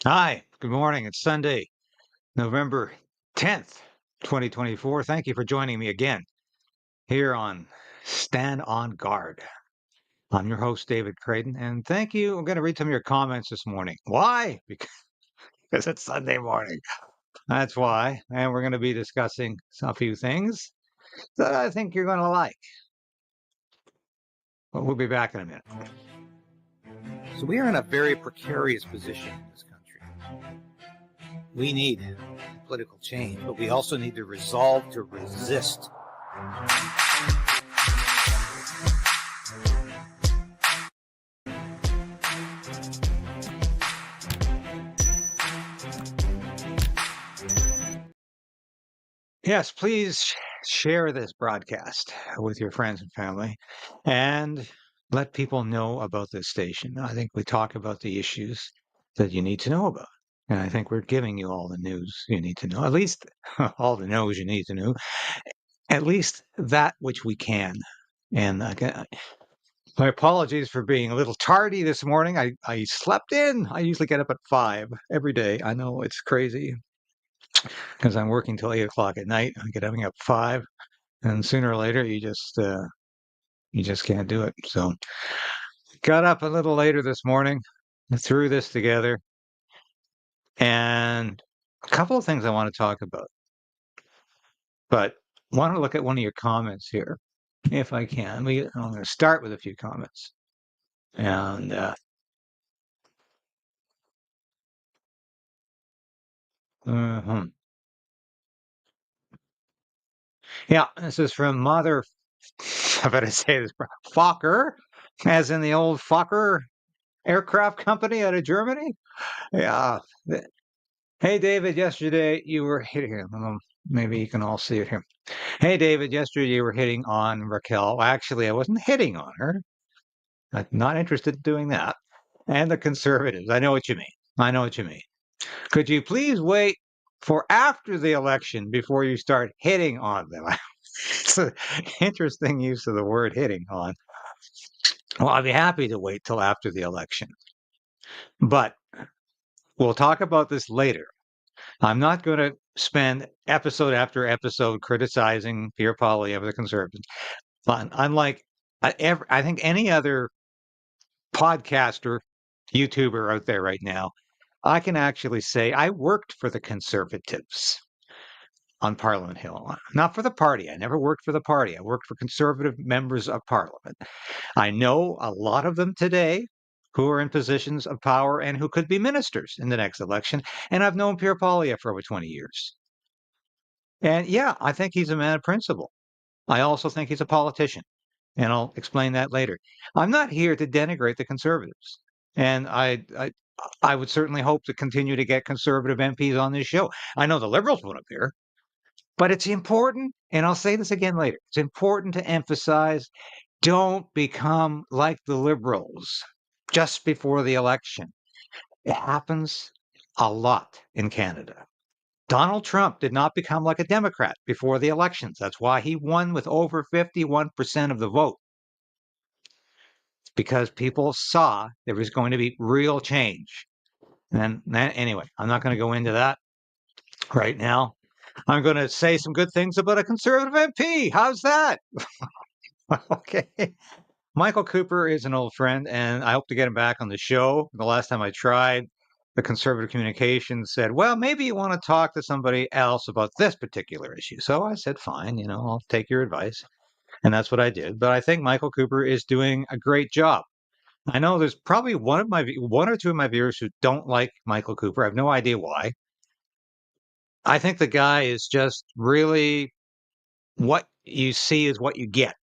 Hi, good morning. It's Sunday, November 10th, 2024. Thank you for joining me again here on Stand on Guard. I'm your host, David Crayden, and thank you. I'm going to read some of your comments this morning. Why? Because it's Sunday morning. That's why. And we're going to be discussing a few things that I think you're going to like. But we'll be back in a minute. So we are in a very precarious position in this country. We need political change, but we also need the resolve to resist. Yes, please share this broadcast with your friends and family and let people know about this station. I think we talk about the issues that you need to know about. And I think we're giving you all the news you need to know, at least all the news you need to know, at least that which we can. And again, my apologies for being a little tardy this morning. I slept in. I usually get up at 5 every day. I know it's crazy because I'm working till 8 o'clock at night. I get up at 5. And sooner or later, you just can't do it. So got up a little later this morning, threw this together, and a couple of things I want to talk about. But I want to look at one of your comments here, if I can. I'm going to start with a few comments. And mhm. Yeah, this is from Mother, I better say this, Fokker, as in the old Fokker aircraft company out of Germany. Yeah. Hey, David, yesterday you were hitting him. Maybe you can all see it here. Hey, David, yesterday you were hitting on Raquel. Well, actually, I wasn't hitting on her. I'm not interested in doing that. And the conservatives. I know what you mean. I know what you mean. Could you please wait for after the election before you start hitting on them? It's an interesting use of the word hitting on. Well, I'd be happy to wait till after the election. But we'll talk about this later. I'm not going to spend episode after episode criticizing Pierre Poilievre, the conservatives. But unlike I think any other podcaster, YouTuber out there right now, I can actually say I worked for the conservatives on Parliament Hill, not for the party. I never worked for the party. I worked for conservative members of Parliament. I know a lot of them today who are in positions of power and who could be ministers in the next election. And I've known Pierre Poilievre for over 20 years. And yeah, I think he's a man of principle. I also think he's a politician, and I'll explain that later. I'm not here to denigrate the conservatives, and I would certainly hope to continue to get conservative MPs on this show. I know the liberals won't appear, but it's important, and I'll say this again later. It's important to emphasize: don't become like the liberals just before the election. It happens a lot in Canada. Donald Trump did not become like a Democrat before the elections. That's why he won with over 51% of the vote, because people saw there was going to be real change. And anyway, I'm not going to go into that right now. I'm going to say some good things about a conservative MP. How's that? Okay. Michael Cooper is an old friend, and I hope to get him back on the show. The last time I tried, the conservative communications said, well, maybe you want to talk to somebody else about this particular issue. So I said, fine, I'll take your advice. And that's what I did. But I think Michael Cooper is doing a great job. I know there's probably one or two of my viewers who don't like Michael Cooper. I have no idea why. I think the guy is just really, what you see is what you get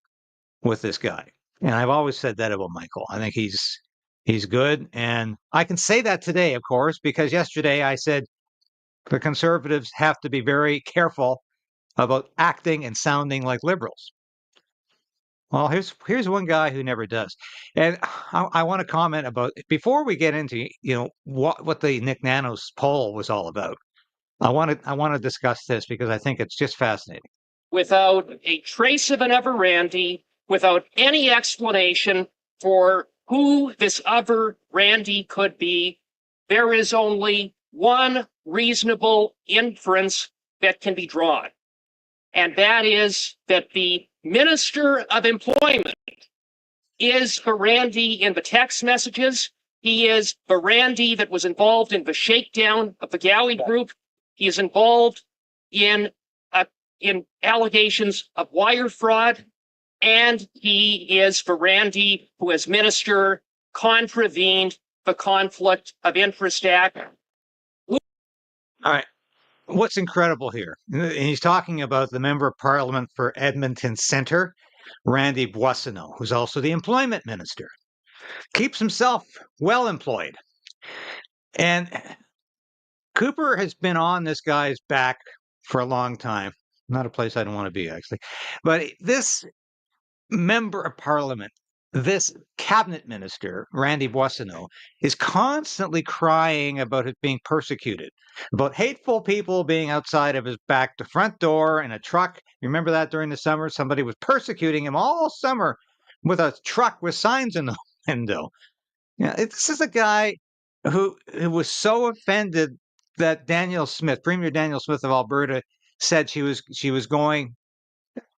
with this guy. And I've always said that about Michael. I think he's good. And I can say that today, of course, because yesterday I said the conservatives have to be very careful about acting and sounding like liberals. Well, here's one guy who never does. And I want to comment about, before we get into, what the Nick Nanos poll was all about. I want to discuss this because I think it's just fascinating. Without a trace of an other Randy, without any explanation for who this other Randy could be, there is only one reasonable inference that can be drawn, and that is that the Minister of Employment is Burandy in the text messages. He is Burandy that was involved in the shakedown of the Gowie Group. He is involved in allegations of wire fraud, and he is Burandy who, as minister, contravened the Conflict of Interest Act. All right. What's incredible here, and he's talking about the member of parliament for Edmonton Centre, Randy Buono, who's also the employment minister, keeps himself well employed. And Cooper has been on this guy's back for a long time. Not a place I don't want to be, actually. But this member of parliament, this cabinet minister, Randy Buono, is constantly crying about it being persecuted, about hateful people being outside of his back to front door in a truck. You remember that during the summer? Somebody was persecuting him all summer with a truck with signs in the window. Yeah, this is a guy who was so offended that Danielle Smith, Premier Danielle Smith of Alberta, said she was going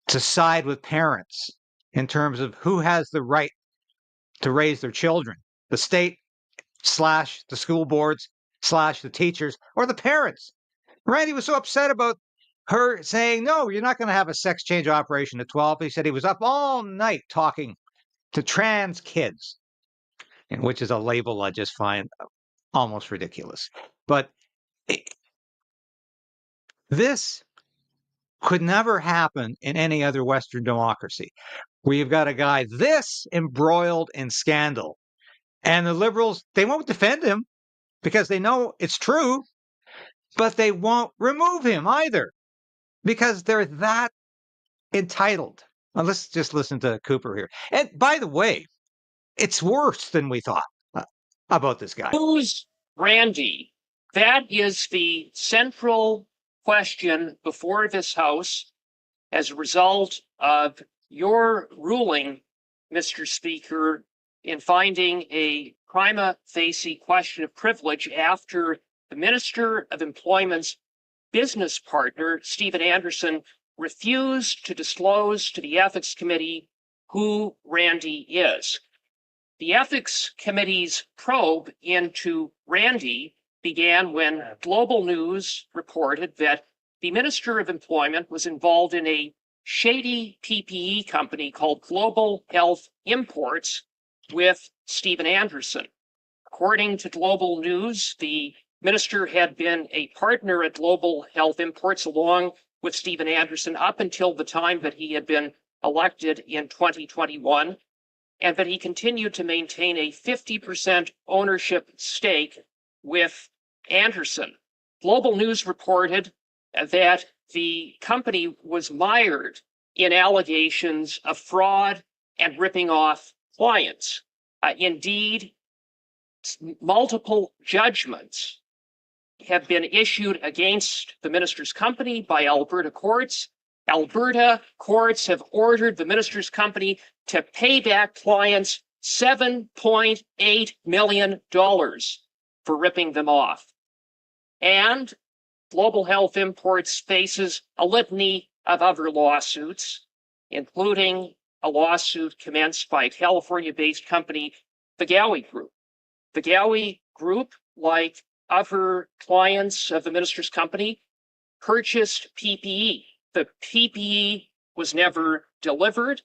to side with parents in terms of who has the right to raise their children, the state / the school boards / the teachers, or the parents. Randy was so upset about her saying, no, you're not going to have a sex change operation at 12. He said he was up all night talking to trans kids, which is a label I just find almost ridiculous. But this could never happen in any other Western democracy, where you've got a guy this embroiled in scandal. And the Liberals, they won't defend him because they know it's true, but they won't remove him either because they're that entitled. Now, let's just listen to Cooper here. And by the way, it's worse than we thought about this guy. Who's Randy? That is the central question before this House as a result of your ruling, Mr. Speaker, in finding a prima facie question of privilege after the Minister of Employment's business partner, Stephen Anderson, refused to disclose to the Ethics Committee who Randy is. The Ethics Committee's probe into Randy began when Global News reported that the Minister of Employment was involved in a shady PPE company called Global Health Imports with Stephen Anderson. According to Global News, the minister had been a partner at Global Health Imports along with Stephen Anderson up until the time that he had been elected in 2021, and that he continued to maintain a 50% ownership stake with Anderson. Global News reported that the company was mired in allegations of fraud and ripping off clients. Indeed, multiple judgments have been issued against the minister's company by Alberta courts. Alberta courts have ordered the minister's company to pay back clients $7.8 million for ripping them off. And Global Health Imports faces a litany of other lawsuits, including a lawsuit commenced by California-based company, the Gowie Group. The Gowie Group, like other clients of the minister's company, purchased PPE. The PPE was never delivered,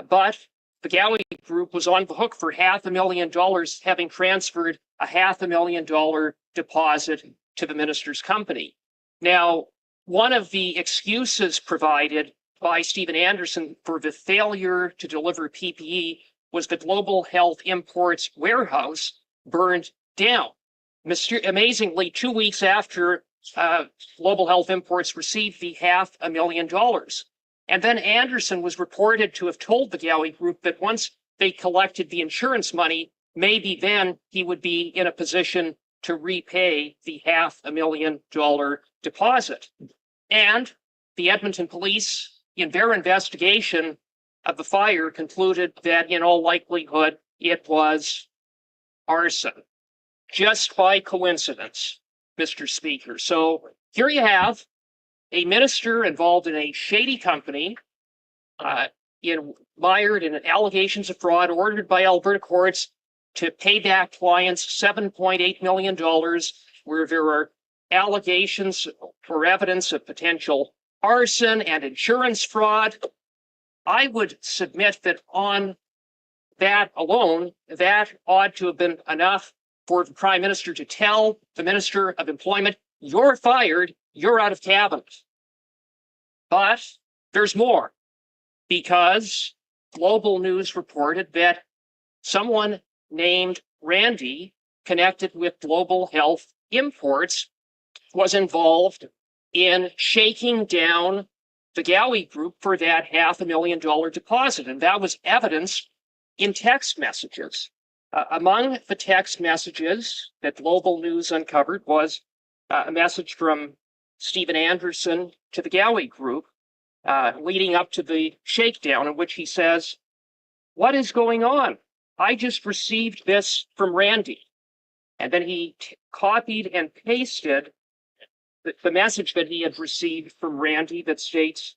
but the Gowie Group was on the hook for $500,000, having transferred a $500,000 deposit to the minister's company. Now, one of the excuses provided by Stephen Anderson for the failure to deliver PPE was the Global Health Imports warehouse burned down. Amazingly, 2 weeks after Global Health Imports received the $500,000. And then Anderson was reported to have told the Gowie Group that once they collected the insurance money, maybe then he would be in a position to repay the $500,000 deposit. And the Edmonton police, in their investigation of the fire, concluded that in all likelihood it was arson. just by coincidence, Mr. Speaker. So here you have a minister involved in a shady company, mired in allegations of fraud, ordered by Alberta courts to pay back clients $7.8 million, where there are allegations or evidence of potential arson and insurance fraud. I would submit that on that alone, that ought to have been enough for the Prime Minister to tell the Minister of Employment, you're fired, you're out of cabinet. But there's more, because Global News reported that someone named Randy, connected with Global Health Imports, was involved in shaking down the Gowie Group for that $500,000 deposit. And that was evidence in text messages. Among the text messages that Global News uncovered was a message from Stephen Anderson to the Gowie Group leading up to the shakedown, in which he says, "What is going on? I just received this from Randy." And then he copied and pasted the message that he had received from Randy that states,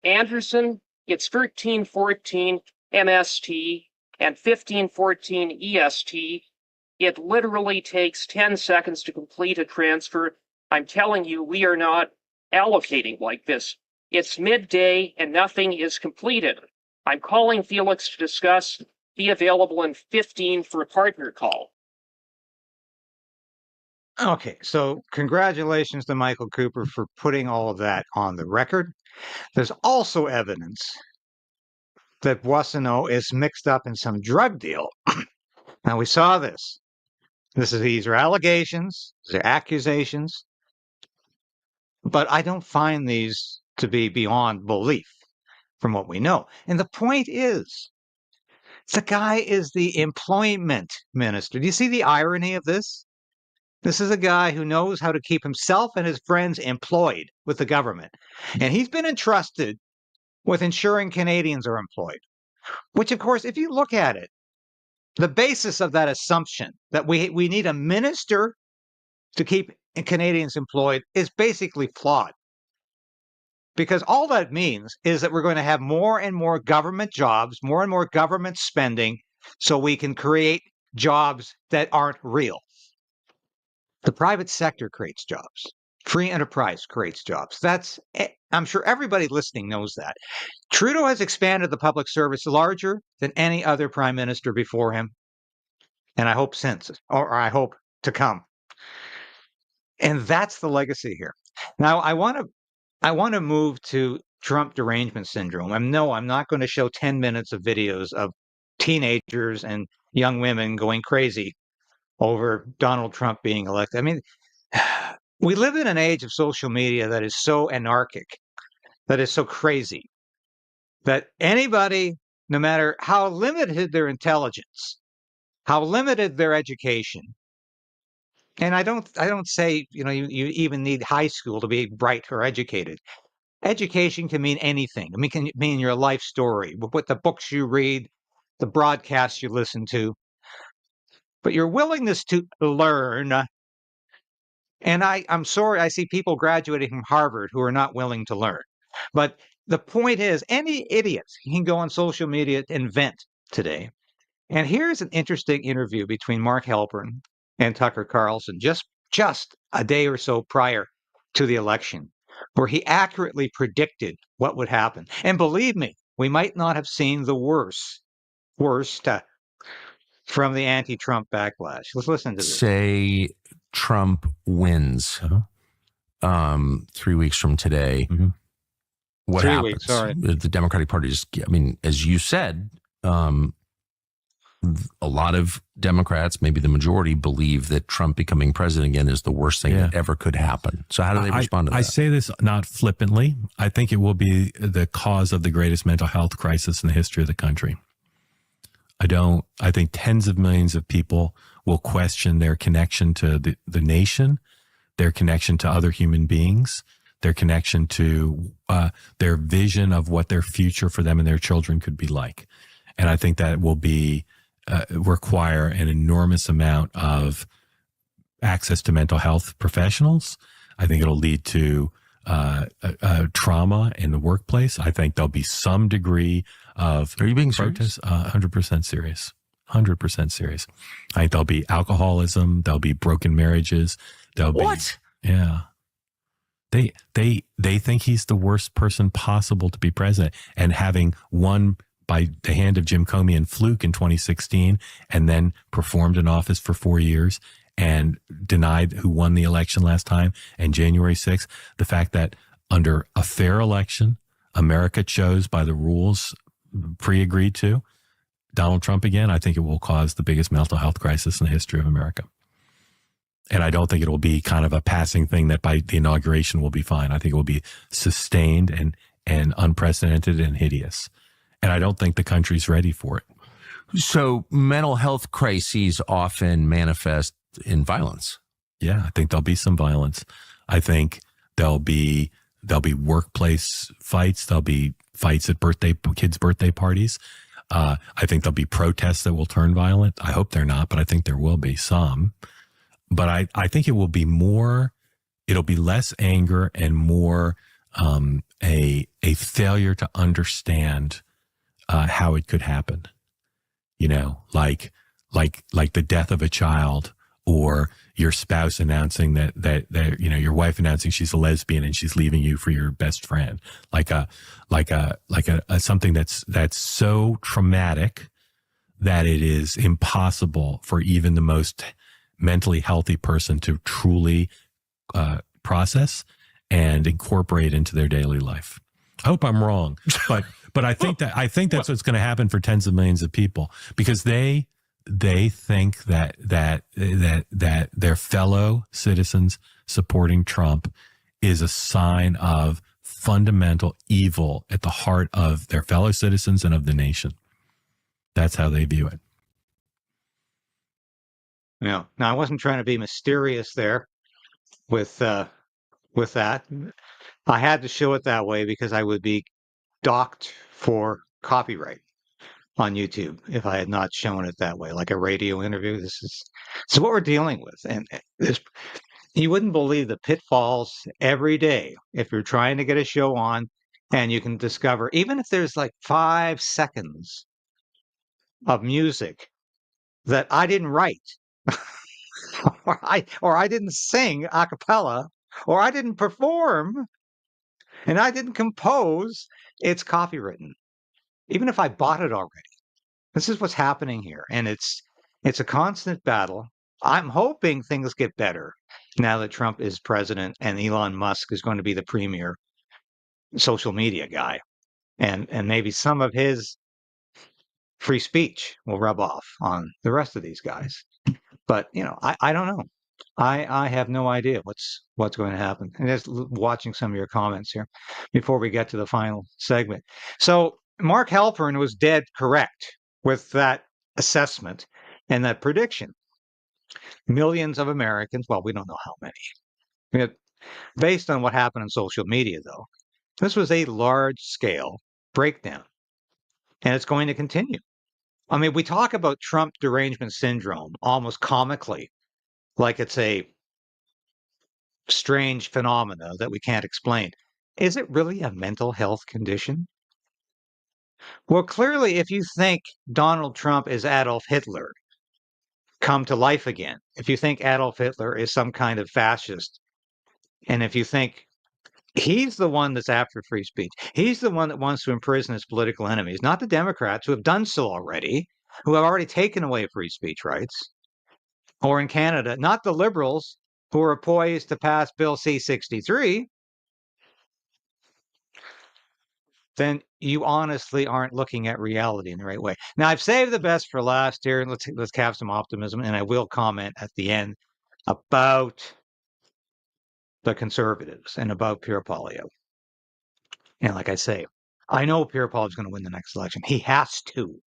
"Anderson, it's 1314 MST and 1514 EST. It literally takes 10 seconds to complete a transfer. I'm telling you, we are not allocating like this. It's midday and nothing is completed. I'm calling Felix to discuss. Be available in 15 for a partner call." Okay, so congratulations to Michael Cooper for putting all of that on the record. There's also evidence that Buono is mixed up in some drug deal. Now, we saw this. These are allegations, these are accusations, but I don't find these to be beyond belief from what we know. And the point is, the guy is the employment minister. Do you see the irony of this? This is a guy who knows how to keep himself and his friends employed with the government. And he's been entrusted with ensuring Canadians are employed, which, of course, if you look at it, the basis of that assumption that we need a minister to keep Canadians employed is basically flawed. Because all that means is that we're going to have more and more government jobs, more and more government spending, so we can create jobs that aren't real. The private sector creates jobs. Free enterprise creates jobs. I'm sure everybody listening knows that. Trudeau has expanded the public service larger than any other prime minister before him, and I hope since, or I hope to come. And that's the legacy here. Now, I want to move to Trump derangement syndrome. I'm not going to show 10 minutes of videos of teenagers and young women going crazy over Donald Trump being elected. I mean, we live in an age of social media that is so anarchic, that is so crazy, that anybody, no matter how limited their intelligence, how limited their education, and I don't say, you even need high school to be bright or educated. Education can mean anything. I mean, can mean your life story, what the books you read, the broadcasts you listen to, but your willingness to learn. And I'm sorry, I see people graduating from Harvard who are not willing to learn. But the point is, any idiot can go on social media and vent today. And here's an interesting interview between Mark Halpern and Tucker Carlson just a day or so prior to the election, where he accurately predicted what would happen. And believe me, we might not have seen the worst from the anti-Trump backlash. Let's listen to this. Say Trump wins 3 weeks from today. Mm-hmm. What 3 happens? weeks, sorry. The Democratic Party as you said, a lot of Democrats, maybe the majority, believe that Trump becoming president again is the worst thing that ever could happen. So how do they respond to that? I say this not flippantly. I think it will be the cause of the greatest mental health crisis in the history of the country. I think tens of millions of people will question their connection to the nation, their connection to other human beings, their connection to their vision of what their future for them and their children could be like. And I think that will require an enormous amount of access to mental health professionals. I think it'll lead to trauma in the workplace. I think there'll be some degree of Are you being protest. serious? 100% serious. 100% serious. I think there'll be alcoholism. There'll be broken marriages. There'll What? be, yeah. They think he's the worst person possible to be president, and having won by the hand of Jim Comey and Fluke in 2016, and then performed in office for 4 years and denied who won the election last time, and January 6th, the fact that under a fair election, America chose by the rules pre-agreed to Donald Trump again, I think it will cause the biggest mental health crisis in the history of America. And I don't think it will be kind of a passing thing that by the inauguration will be fine. I think it will be sustained and unprecedented and hideous. And I don't think the country's ready for it. So mental health crises often manifest in violence. Yeah, I think there'll be some violence. I think there'll be workplace fights. There'll be fights at kids' birthday parties. I think there'll be protests that will turn violent. I hope they're not, but I think there will be some. But I think it will be more, it'll be less anger and more a failure to understand how it could happen. You know, like the death of a child, or your spouse announcing that you know, your wife announcing she's a lesbian and she's leaving you for your best friend. Like a something that's so traumatic that it is impossible for even the most mentally healthy person to truly process and incorporate into their daily life. I hope I'm wrong, but I think that's what's going to happen for tens of millions of people, because they think that their fellow citizens supporting Trump is a sign of fundamental evil at the heart of their fellow citizens and of the nation. That's how they view it. Yeah. Now, I wasn't trying to be mysterious there with that. I had to show it that way because I would be docked for copyright on YouTube if I had not shown it that way, like a radio interview. This is what we're dealing with, and this, you wouldn't believe the pitfalls every day if you're trying to get a show on, and you can discover, even if there's like 5 seconds of music that I didn't write. or I didn't sing a cappella, or I didn't perform, and I didn't compose, it's copywritten. Even if I bought it already. This is what's happening here. And it's a constant battle. I'm hoping things get better now that Trump is president and Elon Musk is going to be the premier social media guy. And maybe some of his free speech will rub off on the rest of these guys. But, you know, I don't know. I have no idea what's going to happen. And just watching some of your comments here before we get to the final segment. So Mark Halpern was dead correct with that assessment and that prediction. Millions of Americans, well, we don't know how many. Based on what happened on social media, though, this was a large-scale breakdown, and it's going to continue. I mean, we talk about Trump derangement syndrome almost comically, like it's a strange phenomena that we can't explain. Is it really a mental health condition? Well, clearly, if you think Donald Trump is Adolf Hitler come to life again, if you think Adolf Hitler is some kind of fascist, and if you think he's the one that's after free speech, he's the one that wants to imprison his political enemies, not the Democrats who have done so already, who have already taken away free speech rights, or in Canada, not the Liberals who are poised to pass Bill C-63, then you honestly aren't looking at reality in the right way. Now, I've saved the best for last here, and let's have some optimism, and I will comment at the end about the conservatives and about Pierre Poilievre. And like I say, I know Pierre Poilievre is going to win the next election. He has to.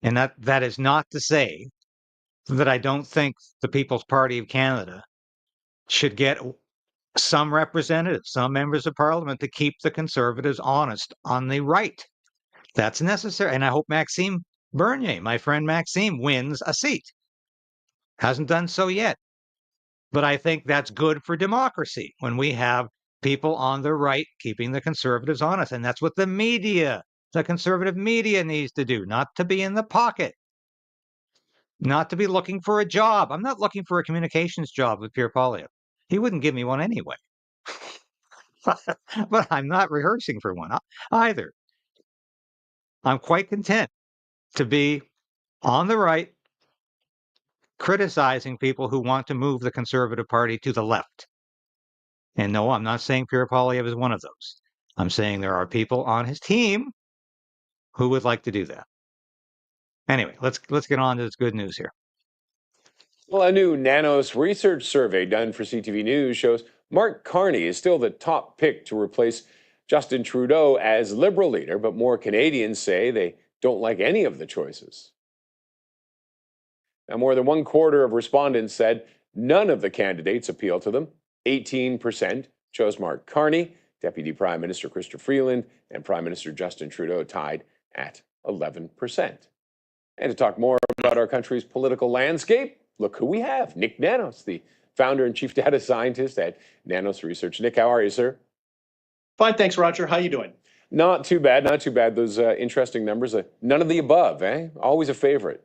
And that is not to say that I don't think the People's Party of Canada should get some representatives, some members of parliament to keep the conservatives honest on the right. That's necessary. And I hope Maxime Bernier, my friend Maxime, wins a seat. Hasn't done so yet. But I think that's good for democracy when we have people on the right keeping the conservatives honest. And that's what the conservative media needs to do, not to be in the pocket, not to be looking for a job. I'm not looking for a communications job with Pierre Poilievre. He wouldn't give me one anyway. But I'm not rehearsing for one either. I'm quite content to be on the right, criticizing people who want to move the Conservative Party to the left. And no, I'm not saying Pierre Poilievre is one of those. I'm saying there are people on his team who would like to do that. Anyway, let's get on to this good news here. Well, a new Nanos research survey done for CTV News shows Mark Carney is still the top pick to replace Justin Trudeau as Liberal leader, but more Canadians say they don't like any of the choices. Now, more than 1/4 of respondents said none of the candidates appeal to them. 18% chose Mark Carney. Deputy Prime Minister Chrystia Freeland and Prime Minister Justin Trudeau tied at 11%. And to talk more about our country's political landscape, look who we have. Nick Nanos, the founder and chief data scientist at Nanos Research. Nick, how are you, sir? Fine, thanks, Roger. How you doing? Not too bad, not too bad. Those interesting numbers. None of the above, eh? Always a favorite.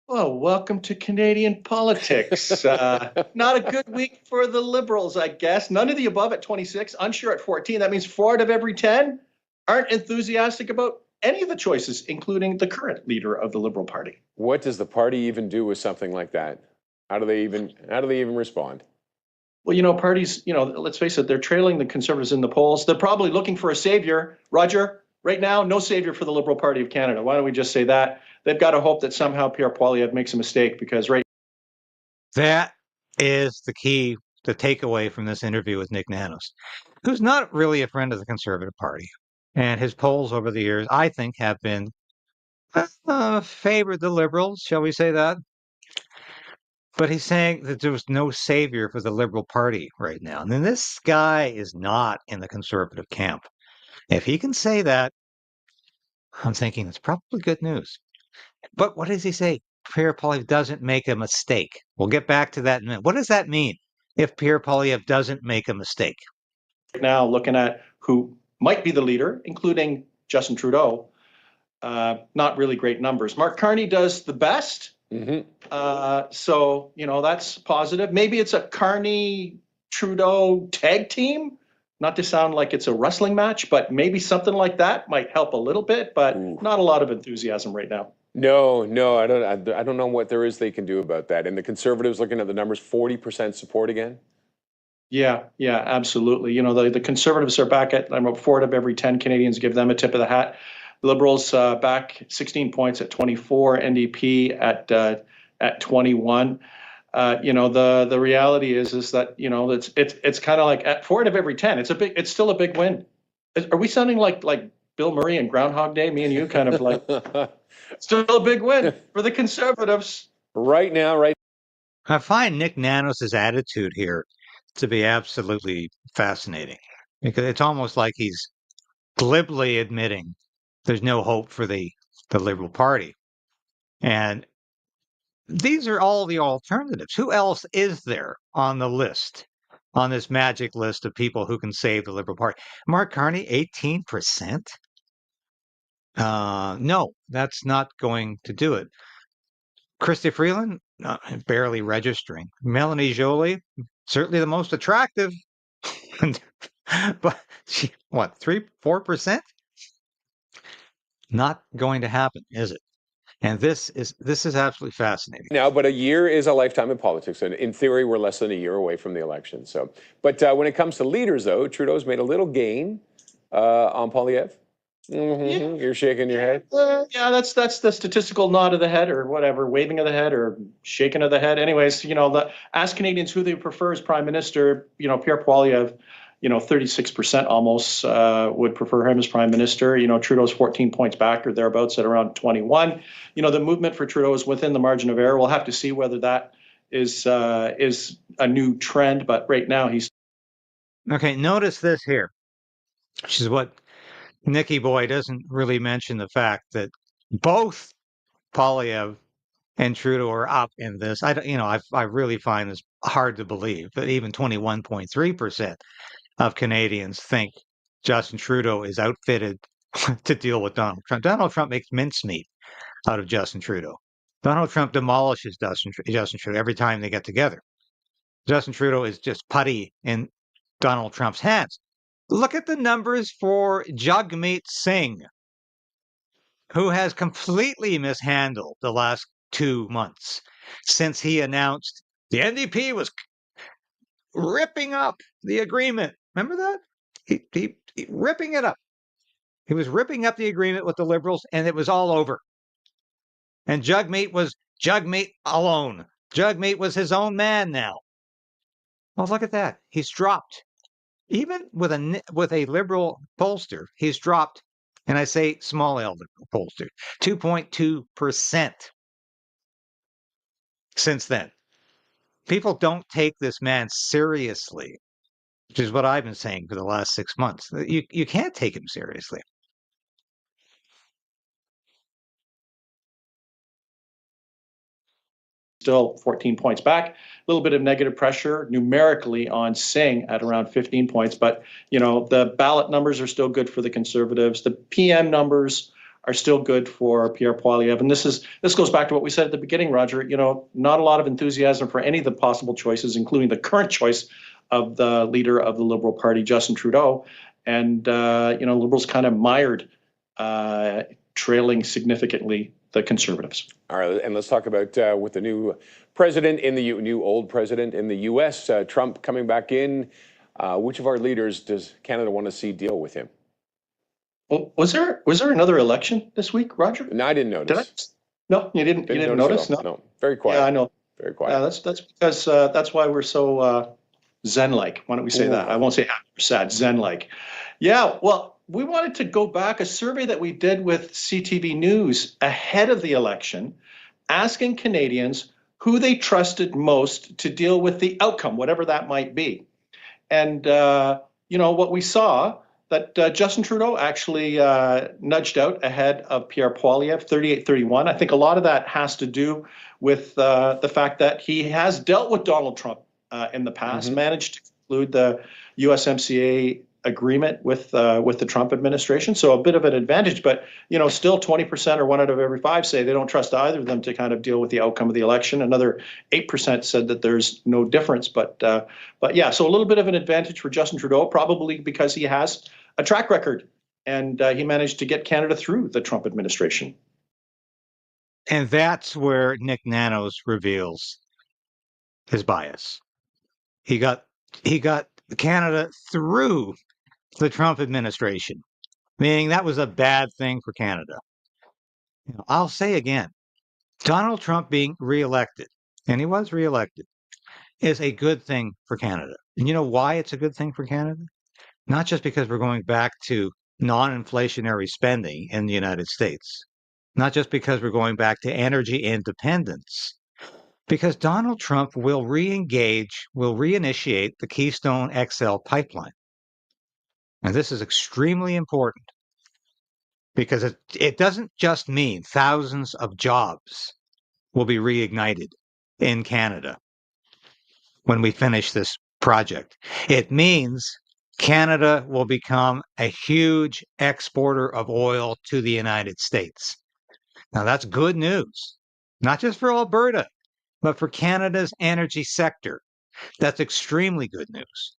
Well, welcome to Canadian politics. Not a good week for the Liberals, I guess. None of the above at 26, unsure at 14. That means 4 out of every 10 aren't enthusiastic about any of the choices, including the current leader of the Liberal Party. What does the party even do with something like that? How do they even respond? Well, parties, let's face it, they're trailing the Conservatives in the polls. They're probably looking for a savior. Roger, right now, no savior for the Liberal Party of Canada. Why don't we just say that? They've got to hope that somehow Pierre Poilievre makes a mistake because that is the key, the takeaway from this interview with Nick Nanos, who's not really a friend of the Conservative Party. And his polls over the years, I think, have been favored the Liberals, shall we say that? But he's saying that there was no savior for the Liberal Party right now. And then this guy is not in the Conservative camp. If he can say that, I'm thinking it's probably good news. But what does he say? Pierre Poilievre doesn't make a mistake. We'll get back to that in a minute. What does that mean if Pierre Poilievre doesn't make a mistake? Now looking at who might be the leader, including Justin Trudeau, not really great numbers. Mark Carney does the best. Mm-hmm. So, that's positive. Maybe it's a Carney-Trudeau tag team. Not to sound like it's a wrestling match, but maybe something like that might help a little bit, but not a lot of enthusiasm right now. No, I don't know what there is they can do about that. And the Conservatives, looking at the numbers, 40% support again? Yeah, absolutely. The Conservatives are back at 4 out of every 10 Canadians give them a tip of the hat. Liberals back 16 points at 24, NDP at 21. The reality is that it's kind of like at 4 out of every 10. It's still a big win. Are we sounding like Bill Murray and Groundhog Day? Me and you kind of like still a big win for the Conservatives right now. Right. I find Nick Nanos' attitude here to be absolutely fascinating because it's almost like he's glibly admitting there's no hope for the Liberal Party. And these are all the alternatives. Who else is there on the list, on this magic list of people who can save the Liberal Party? Mark Carney, 18%? No, that's not going to do it. Chrystia Freeland, barely registering. Melanie Joly, certainly the most attractive. But she, 3-4%? Not going to happen, is it? And this is absolutely fascinating. Now, but a year is a lifetime in politics, and in theory, we're less than a year away from the election. So, but when it comes to leaders, though, Trudeau's made a little gain on Poilievre. Mm-hmm. Yeah. You're shaking your head. Yeah, that's the statistical nod of the head, or whatever, waving of the head, or shaking of the head. Anyways, ask Canadians who they prefer as prime minister. Pierre Poilievre, 36% almost would prefer him as prime minister. Trudeau's 14 points back or thereabouts at around 21. The movement for Trudeau is within the margin of error. We'll have to see whether that is a new trend. But right now he's okay. Notice this here, which is what Nicky Boy doesn't really mention, the fact that both Poilievre and Trudeau are up in this. I really find this hard to believe that even 21.3% of Canadians think Justin Trudeau is outfitted to deal with Donald Trump. Donald Trump makes mincemeat out of Justin Trudeau. Donald Trump demolishes Justin Trudeau every time they get together. Justin Trudeau is just putty in Donald Trump's hands. Look at the numbers for Jagmeet Singh, who has completely mishandled the last 2 months since he announced the NDP was ripping up the agreement. Remember that? He ripping it up. He was ripping up the agreement with the Liberals, and it was all over. And Jagmeet was Jagmeet alone. Jagmeet was his own man now. Well, look at that. He's dropped. Even with a Liberal pollster, he's dropped, and I say small L Liberal pollster, 2.2% since then. People don't take this man seriously, which is what I've been saying for the last 6 months. You can't take him seriously. Still 14 points back. A little bit of negative pressure numerically on Singh at around 15 points, but the ballot numbers are still good for the Conservatives. The PM numbers are still good for Pierre Poilievre, and this goes back to what we said at the beginning, Roger. Not a lot of enthusiasm for any of the possible choices, including the current choice of the leader of the Liberal Party, Justin Trudeau, and Liberals kind of mired, trailing significantly the Conservatives. All right, and let's talk about with the new president in the new old president in the U.S., Trump coming back in. Which of our leaders does Canada want to see deal with him? Well, was there another election this week, Roger? No, I didn't notice. No, you didn't. You didn't notice? No, very quiet. Yeah, I know. Very quiet. Yeah, that's because that's why we're so Zen-like. Why don't we say that? I won't say happy or sad. Zen-like. Yeah. Well, we wanted to go back, a survey that we did with CTV News ahead of the election, asking Canadians who they trusted most to deal with the outcome, whatever that might be. And, what we saw, that Justin Trudeau actually nudged out ahead of Pierre Poilievre, 38-31. I think a lot of that has to do with the fact that he has dealt with Donald Trump in the past, managed to conclude the USMCA agreement with the Trump administration. So a bit of an advantage, but still 20% or 1 out of every 5 say they don't trust either of them to kind of deal with the outcome of the election. Another 8% said that there's no difference. But yeah, so a little bit of an advantage for Justin Trudeau, probably because he has a track record and he managed to get Canada through the Trump administration. And that's where Nick Nanos reveals his bias. He got Canada through the Trump administration, meaning that was a bad thing for Canada. I'll say again, Donald Trump being reelected, and he was reelected, is a good thing for Canada. And you know why it's a good thing for Canada? Not just because we're going back to non-inflationary spending in the United States, not just because we're going back to energy independence, because Donald Trump will reinitiate the Keystone XL pipeline. And this is extremely important because it doesn't just mean thousands of jobs will be reignited in Canada when we finish this project. It means Canada will become a huge exporter of oil to the United States. Now, that's good news, not just for Alberta, but for Canada's energy sector. That's extremely good news.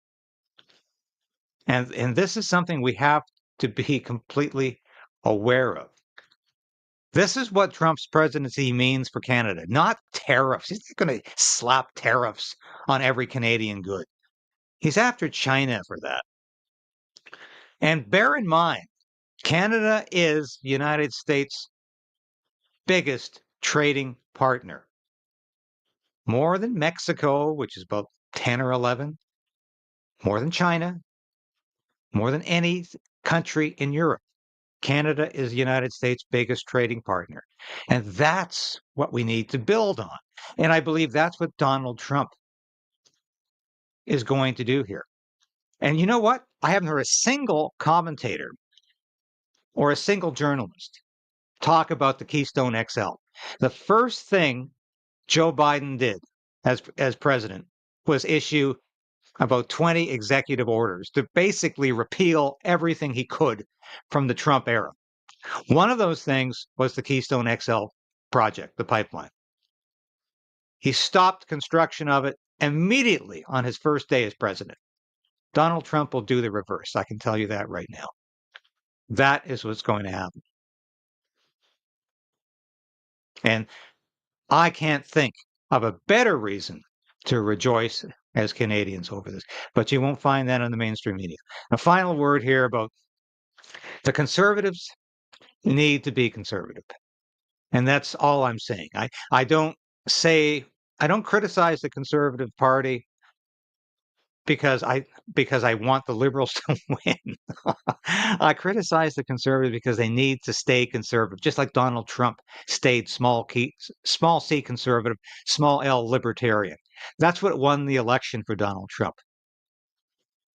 And this is something we have to be completely aware of. This is what Trump's presidency means for Canada, not tariffs. He's not going to slap tariffs on every Canadian good. He's after China for that. And bear in mind, Canada is the United States' biggest trading partner. More than Mexico, which is about 10 or 11, more than China, more than any country in Europe. Canada is the United States' biggest trading partner. And that's what we need to build on. And I believe that's what Donald Trump is going to do here. And you know what? I haven't heard a single commentator or a single journalist talk about the Keystone XL. The first thing Joe Biden did as president was issue about 20 executive orders to basically repeal everything he could from the Trump era. One of those things was the Keystone XL project, the pipeline. He stopped construction of it immediately on his first day as president. Donald Trump will do the reverse. I can tell you that right now. That is what's going to happen. And I can't think of a better reason to rejoice as Canadians over this, but you won't find that in the mainstream media. A final word here about the Conservatives need to be conservative. And that's all I'm saying. I don't criticize the Conservative Party because I want the Liberals to win. I criticize the Conservatives because they need to stay conservative, just like Donald Trump stayed small C conservative, small L libertarian. That's what won the election for Donald Trump.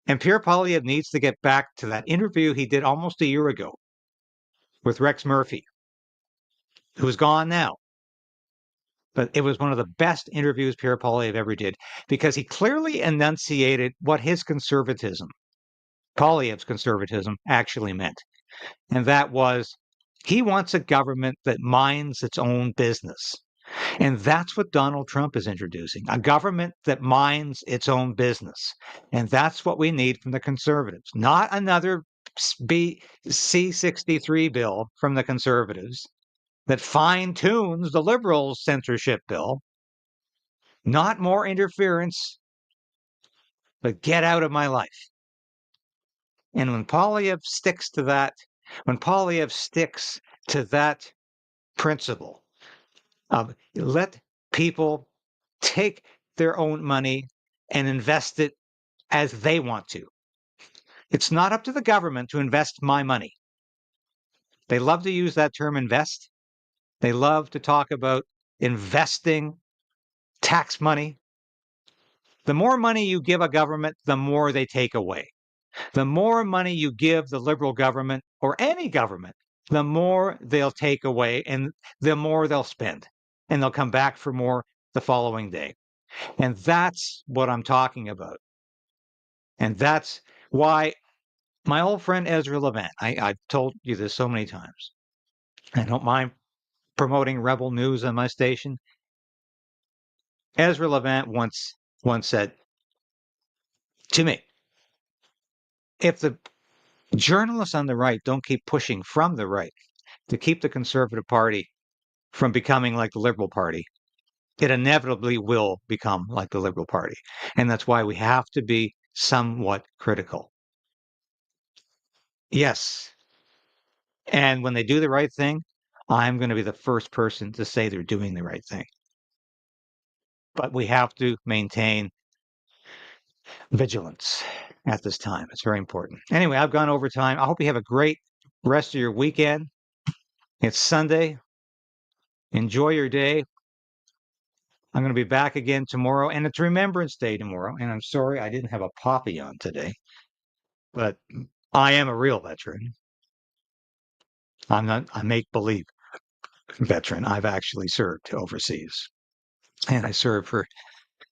And Pierre Poilievre needs to get back to that interview he did almost a year ago with Rex Murphy, who's gone now. But it was one of the best interviews Pierre Poilievre ever did because he clearly enunciated what his conservatism, Poilievre's conservatism, actually meant. And that was he wants a government that minds its own business. And that's what Donald Trump is introducing, a government that minds its own business. And that's what we need from the Conservatives, not another C-63 bill from the Conservatives that fine-tunes the Liberals' censorship bill. Not more interference, but get out of my life. And when Poilievre sticks to that, principle of let people take their own money and invest it as they want to. It's not up to the government to invest my money. They love to use that term invest. They love to talk about investing tax money. The more money you give a government, the more they take away. The more money you give the Liberal government or any government, the more they'll take away and the more they'll spend. And they'll come back for more the following day. And that's what I'm talking about. And that's why my old friend Ezra Levant, I've told you this so many times. I don't mind promoting rebel news on my station. Ezra Levant once said to me, if the journalists on the right don't keep pushing from the right to keep the Conservative Party from becoming like the Liberal Party, it inevitably will become like the Liberal Party. And that's why we have to be somewhat critical. Yes. And when they do the right thing, I'm going to be the first person to say they're doing the right thing. But we have to maintain vigilance at this time. It's very important. Anyway, I've gone over time. I hope you have a great rest of your weekend. It's Sunday. Enjoy your day. I'm going to be back again tomorrow, and it's Remembrance Day tomorrow. And I'm sorry I didn't have a poppy on today, but I am a real veteran. I'm not a make-believe veteran. I've actually served overseas, and I served for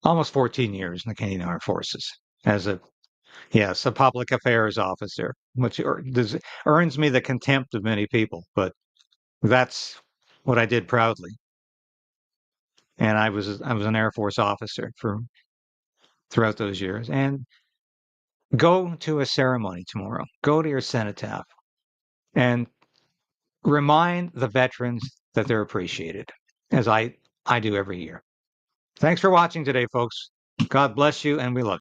almost 14 years in the Canadian Armed Forces as a public affairs officer, which earns me the contempt of many people, but that's what I did proudly. And I was an Air Force officer throughout those years. And go to a ceremony tomorrow. Go to your cenotaph and remind the veterans that they're appreciated, as I do every year. Thanks for watching today, folks. God bless you, and we love you.